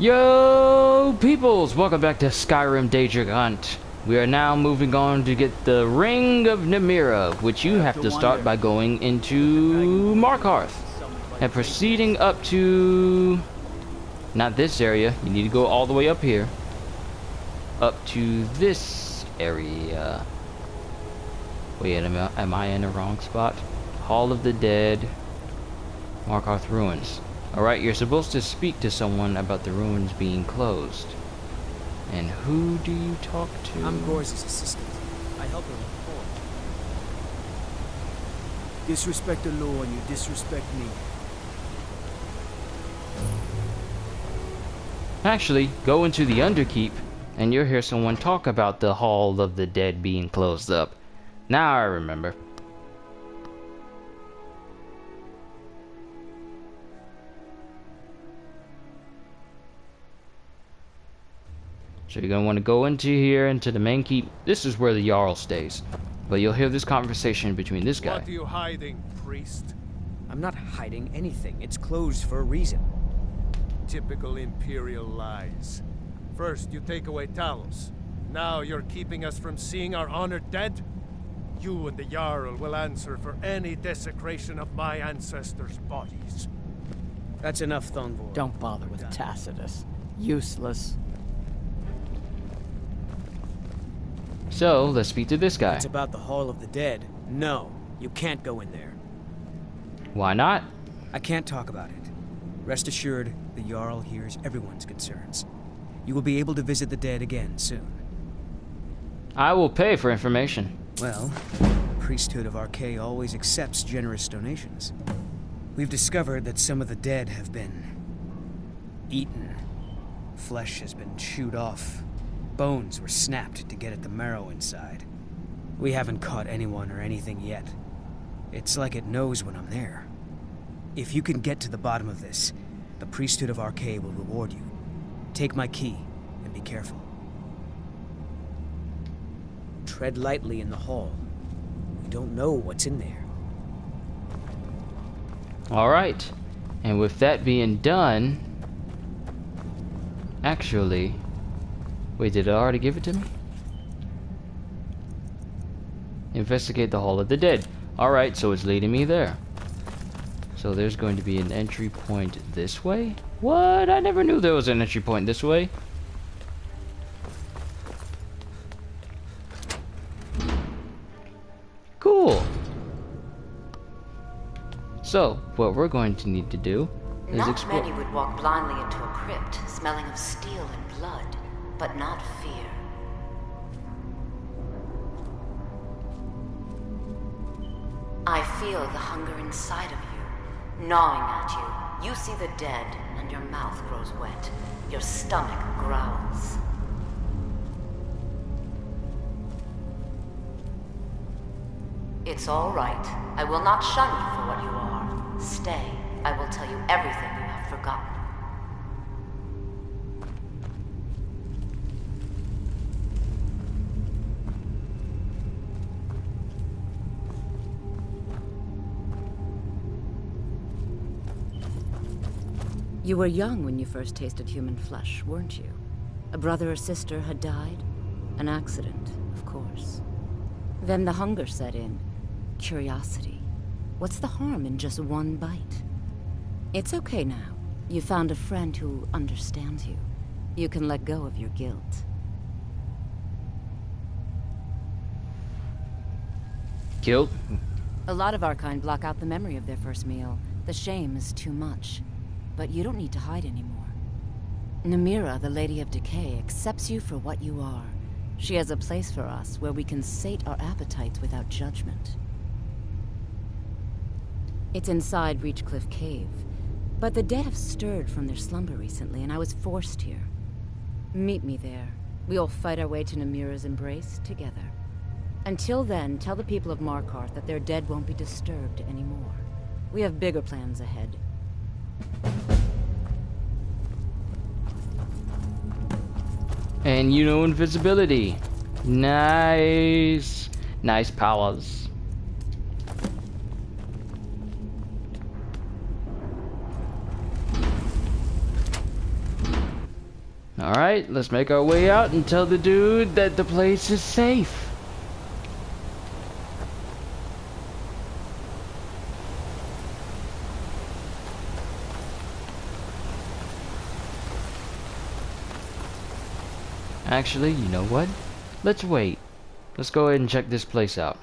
Yo, peoples! Welcome back to Skyrim Daedric Hunt. We are now moving on to get the Ring of Namira, which you have to start by going into Markarth and proceeding up to... not this area. You need to go all the way up here. Up to this area. Wait, am I in the wrong spot? Hall of the Dead. Markarth Ruins. Alright, you're supposed to speak to someone about the ruins being closed. And who do you talk to? I'm Gore's assistant. I help her with the forge. Disrespect the law and you disrespect me. Actually, go into the Underkeep, and you'll hear someone talk about the Hall of the Dead being closed up. Now I remember. So you're going to want to go into here, into the main keep. This is where the Jarl stays. But you'll hear this conversation between this guy. What are you hiding, priest? I'm not hiding anything. It's closed for a reason. Typical Imperial lies. First, you take away Talos. Now you're keeping us from seeing our honored dead? You and the Jarl will answer for any desecration of my ancestors' bodies. That's enough, Thunvor. Don't bother with Tacitus. Useless. So, let's speak to this guy. It's about the Hall of the Dead. No, you can't go in there. Why not? I can't talk about it. Rest assured, the Jarl hears everyone's concerns. You will be able to visit the dead again soon. I will pay for information. Well, the priesthood of Archay always accepts generous donations. We've discovered that some of the dead have been eaten. Flesh has been chewed off. Bones were snapped to get at the marrow inside. We haven't caught anyone or anything yet. It's like it knows when I'm there. If you can get to the bottom of this, the priesthood of Archay will reward you. Take my key, and be careful. Tread lightly in the hall. We don't know what's in there. Alright. And with that being done... Actually... Wait, did it already give it to me? Investigate the Hall of the Dead. Alright, so it's leading me there. So there's going to be an entry point this way? What? I never knew there was an entry point this way. Cool. So, what we're going to need to do is explore. Not many would walk blindly into a crypt, smelling of steel and blood, but not fear. I feel the hunger inside of you, gnawing at you. You see the dead, and your mouth grows wet. Your stomach growls. It's all right. I will not shun you for what you are. Stay. I will tell you everything you have forgotten. You were young when you first tasted human flesh, weren't you? A brother or sister had died? An accident, of course. Then the hunger set in. Curiosity. What's the harm in just one bite? It's okay now. You found a friend who understands you. You can let go of your guilt. Guilt? A lot of our kind block out the memory of their first meal. The shame is too much. But you don't need to hide anymore. Namira, the Lady of Decay, accepts you for what you are. She has a place for us where we can sate our appetites without judgment. It's inside Reachcliff Cave. But the dead have stirred from their slumber recently, and I was forced here. Meet me there. We'll fight our way to Namira's embrace together. Until then, tell the people of Markarth that their dead won't be disturbed anymore. We have bigger plans ahead. And you know invisibility. Nice. Nice powers. Alright, let's make our way out and tell the dude that the place is safe. Actually, you know what? Let's wait. Let's go ahead and check this place out.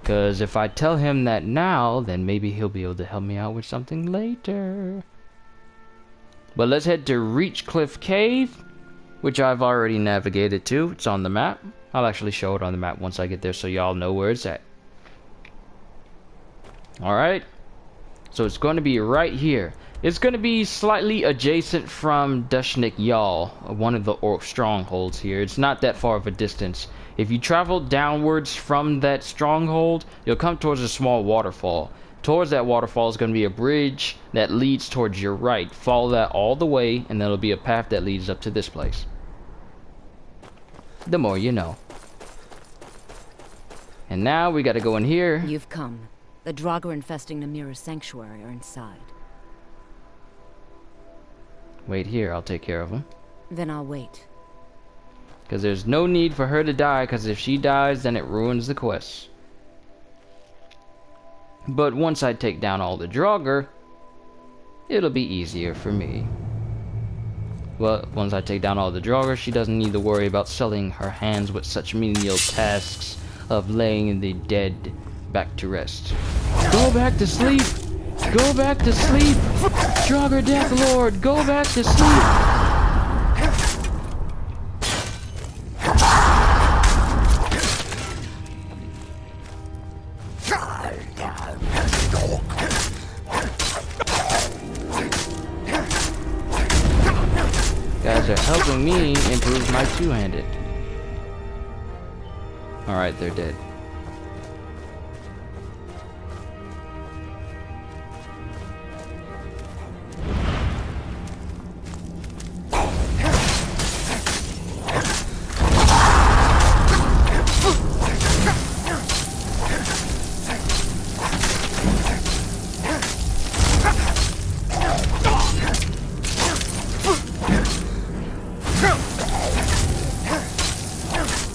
Because if I tell him that now, then maybe he'll be able to help me out with something later. But let's head to Reachcliff Cave, which I've already navigated to. It's on the map. I'll actually show it on the map once I get there so y'all know where it's at. Alright. So it's going to be right here. It's going to be slightly adjacent from Dushnik Yal, one of the strongholds here. It's not that far of a distance. If you travel downwards from that stronghold, you'll come towards a small waterfall. Towards that waterfall is going to be a bridge that leads towards your right. Follow that all the way, and there'll be a path that leads up to this place. The more you know. And now we got to go in here. You've come. The Draugr infesting Namira's sanctuary are inside. Wait here, I'll take care of him. Then I'll wait. Because there's no need for her to die, because if she dies, then it ruins the quest. But once I take down all the Draugr, it'll be easier for me. Well, once I take down all the Draugr, she doesn't need to worry about sullying her hands with such menial tasks of laying the dead back to rest. Go back to sleep! Go back to sleep! Draugr Death Lord, go back to sleep! Guys are helping me improve my two-handed. Alright, they're dead.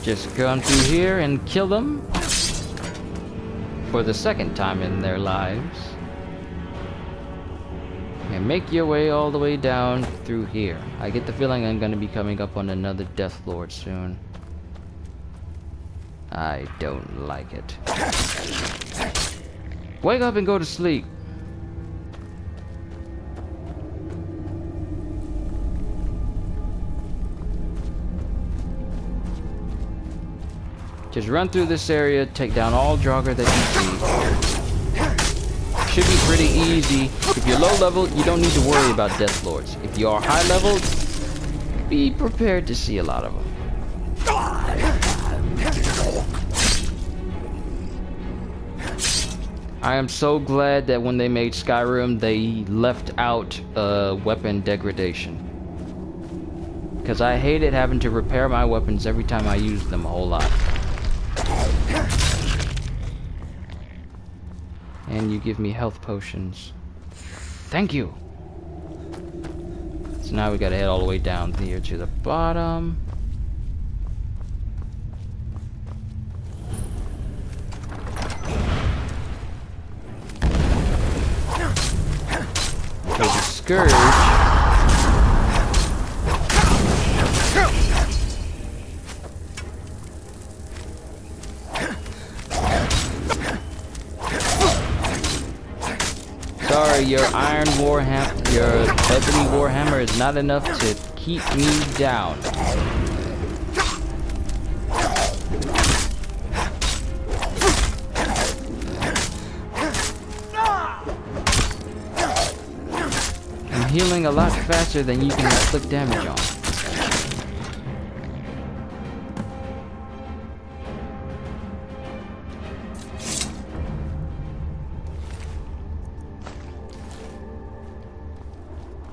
Just come through here and kill them for the second time in their lives. And make your way all the way down through here. I get the feeling I'm going to be coming up on another Death Lord soon. I don't like it. Wake up and go to sleep. Just run through this area, take down all Draugr that you see. Should be pretty easy. If you're low level, you don't need to worry about Death Lords. If you are high level, be prepared to see a lot of them. I am so glad that when they made Skyrim, they left out weapon degradation. Because I hated having to repair my weapons every time I used them a whole lot. And you give me health potions. Thank you! So now we gotta head all the way down here to the bottom. There's a scourge. Sorry, your iron warhammer, your ebony warhammer is not enough to keep me down. I'm healing a lot faster than you can inflict damage on.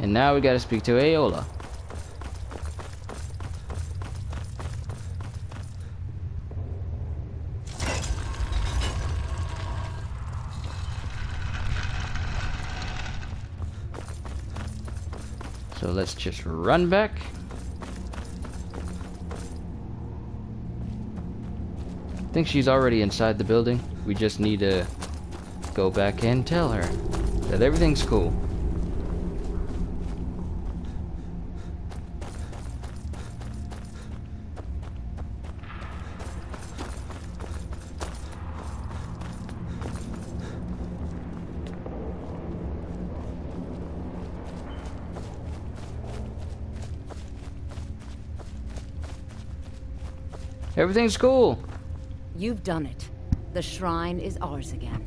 And now we gotta speak to Aola. So let's just run back. I think she's already inside the building. We just need to go back and tell her that everything's cool. Everything's cool. You've done it. The shrine is ours again.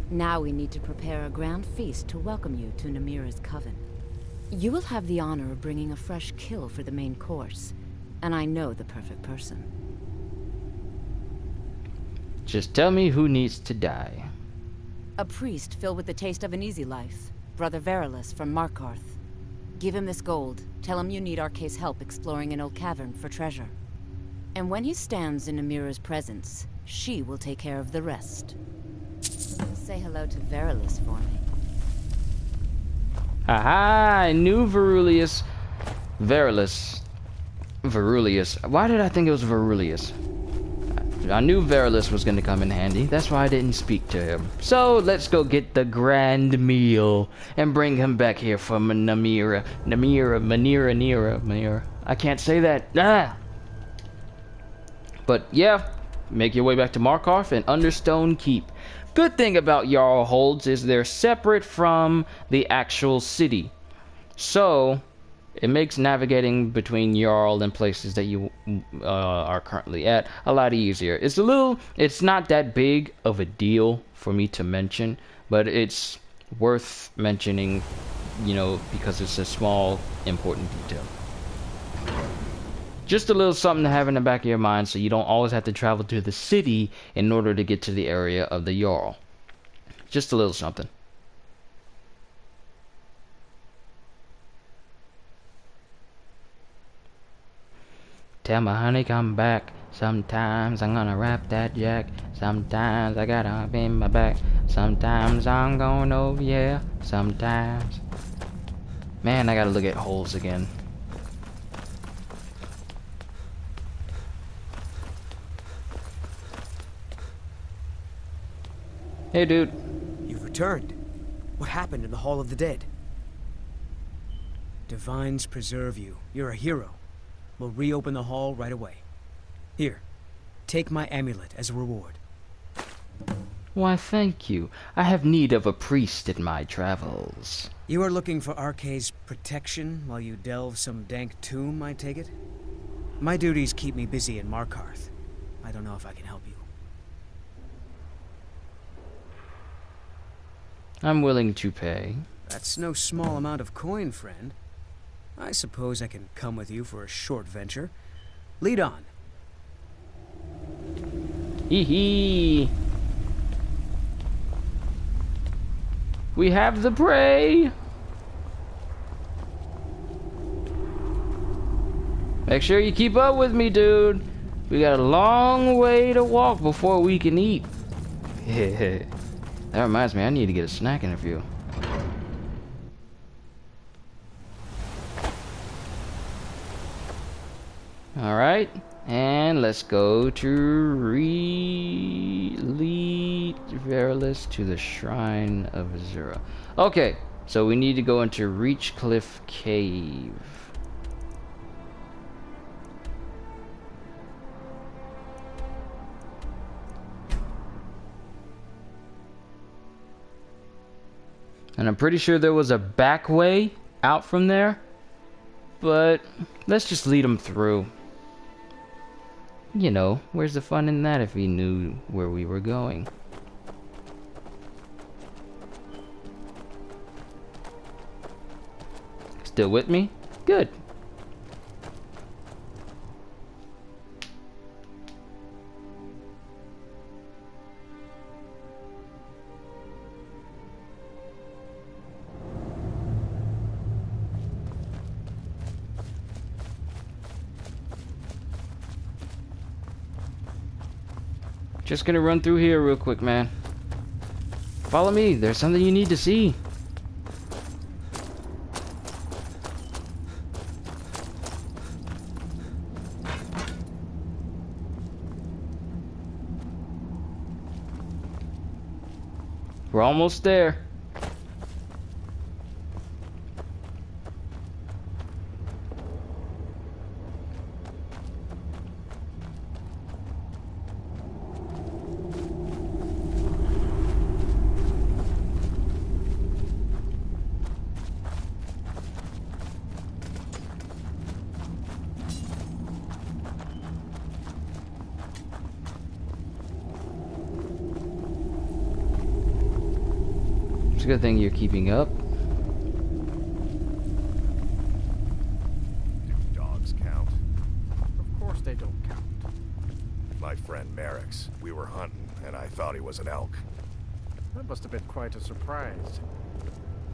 Now we need to prepare a grand feast to welcome you to Namira's coven. You will have the honor of bringing a fresh kill for the main course, and I know the perfect person. Just tell me who needs to die. A priest filled with the taste of an easy life, Brother Verilus from Markarth. Give him this gold. Tell him you need Arcae's help exploring an old cavern for treasure. And when he stands in Namira's presence, she will take care of the rest. Say hello to Verilus for me. Aha! I knew Verulius. Verulius. Why did I think it was Verulius? I knew Verilus was going to come in handy. That's why I didn't speak to him. So let's go get the grand meal and bring him back here from Namira. Namira. I can't say that. Ah! But yeah, make your way back to Markarth and Understone Keep. Good thing about Jarl Holds is they're separate from the actual city. So it makes navigating between Jarl and places that you are currently at a lot easier. It's not that big of a deal for me to mention, but it's worth mentioning, you know, because it's a small, important detail. Just a little something to have in the back of your mind so you don't always have to travel to the city in order to get to the area of the Jarl. Just a little something. Tell my honey come back. Sometimes I'm gonna rap that jack. Sometimes I got up in my back. Sometimes I'm going over, yeah. Sometimes. Man, I gotta look at holes again. Hey, dude. You've returned. What happened in the Hall of the Dead? Divines preserve you. You're a hero. We'll reopen the hall right away. Here, take my amulet as a reward. Why, thank you. I have need of a priest in my travels. You are looking for Arcae's protection while you delve some dank tomb, I take it? My duties keep me busy in Markarth. I don't know if I can help you. I'm willing to pay. That's no small amount of coin, friend. I suppose I can come with you for a short venture. Lead on. Hee hee. We have the prey. Make sure you keep up with me, dude. We got a long way to walk before we can eat. That reminds me, I need to get a snack in a few. Alright, and let's go to lead Verilus to the Shrine of Azura. Okay, so we need to go into Reachcliff Cave. And I'm pretty sure there was a back way out from there, but let's just lead them through. You know, where's the fun in that if he knew where we were going? Still with me? Good. Just gonna run through here real quick, man. Follow me. There's something you need to see. We're almost there. It's a good thing you're keeping up. Do dogs count? Of course they don't count. My friend Merrick's. We were hunting, and I thought he was an elk. That must have been quite a surprise.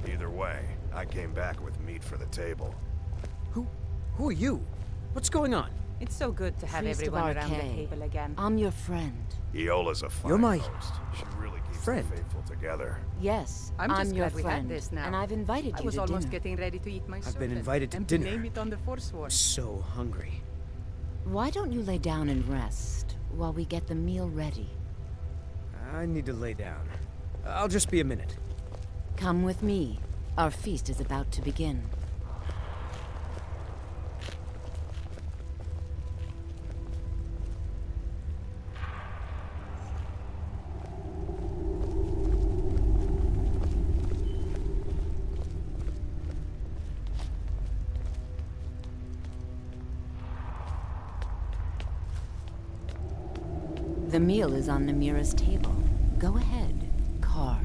Either way, I came back with meat for the table. Who are you? What's going on? It's so good to have Priest of everyone around the Arcay. table again. I'm your friend. Iola's a fine You're my host. She really keeps friend. the faithful together. Yes, I'm just your glad we had friend, this now. and I've invited I you was to almost dinner. getting ready to eat my I've been servant invited to and dinner. name it on the Forsworn. So hungry. Why don't you lay down and rest while we get the meal ready? I need to lay down. I'll just be a minute. Come with me. Our feast is about to begin. The meal is on Namira's table. Go ahead, carve.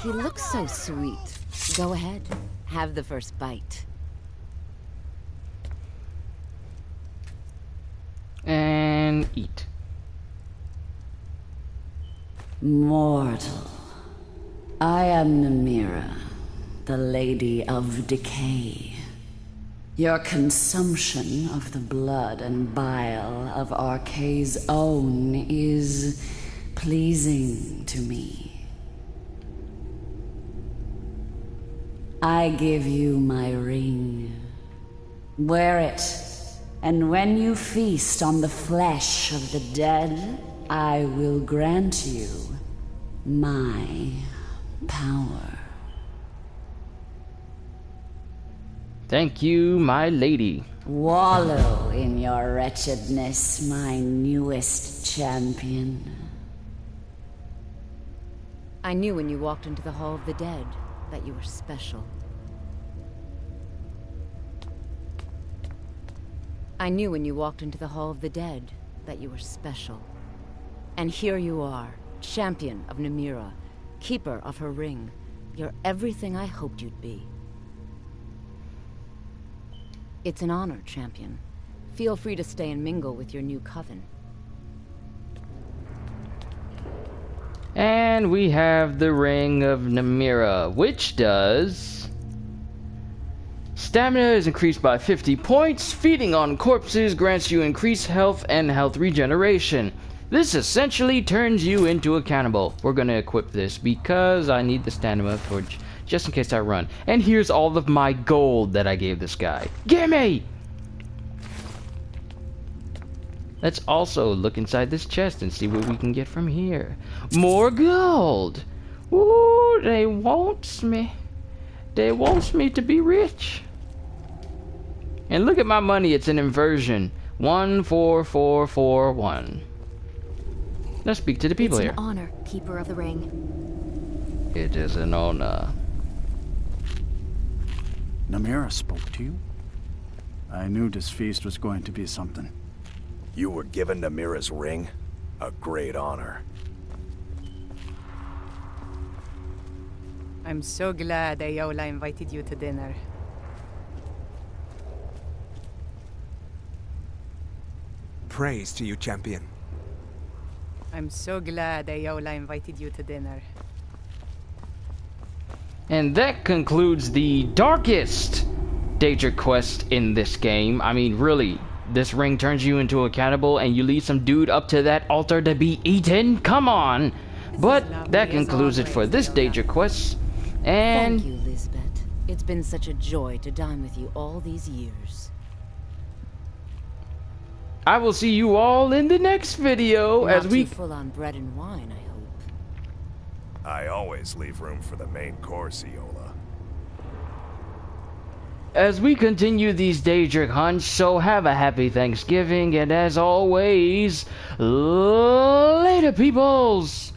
He looks so sweet. Go ahead, have the first bite. And eat. Mortal, I am Namira, the Lady of Decay. Your consumption of the blood and bile of Arcay's own is pleasing to me. I give you my ring. Wear it, and when you feast on the flesh of the dead, I will grant you my power. Thank you, my lady. Wallow in your wretchedness, my newest champion. I knew when you walked into the Hall of the Dead that you were special. I knew when you walked into the Hall of the Dead that you were special. And here you are, champion of Namira, keeper of her ring. You're everything I hoped you'd be. It's an honor, champion. Feel free to stay and mingle with your new coven. And we have the Ring of Namira, which does... Stamina is increased by 50 points. Feeding on corpses grants you increased health and health regeneration. This essentially turns you into a cannibal. We're gonna equip this because I need the stamina for just in case I run. And here's all of my gold that I gave this guy. Gimme! Let's also look inside this chest and see what we can get from here. More gold! Ooh, they wants me. They wants me to be rich. And look at my money, it's an inversion. 14441. Let's speak to the people here. It's an honor, Keeper of the Ring. It is an honor. Namira spoke to you? I knew this feast was going to be something. You were given Namira's ring? A great honor. I'm so glad Ayola invited you to dinner. Praise to you, champion. I'm so glad Ayola invited you to dinner. And that concludes the darkest Daedric quest in this game. I mean, really, this ring turns you into a cannibal and you lead some dude up to that altar to be eaten? Come on! But that concludes it for this Daedric quest. And Thank you, Lisbeth. It's been such a joy to dine with you all these years. I will see you all in the next video Not as we... too full on bread and wine, I hope. I always leave room for the main course, Iola. As we continue these Daedric hunts, so have a happy Thanksgiving, and as always, later peoples!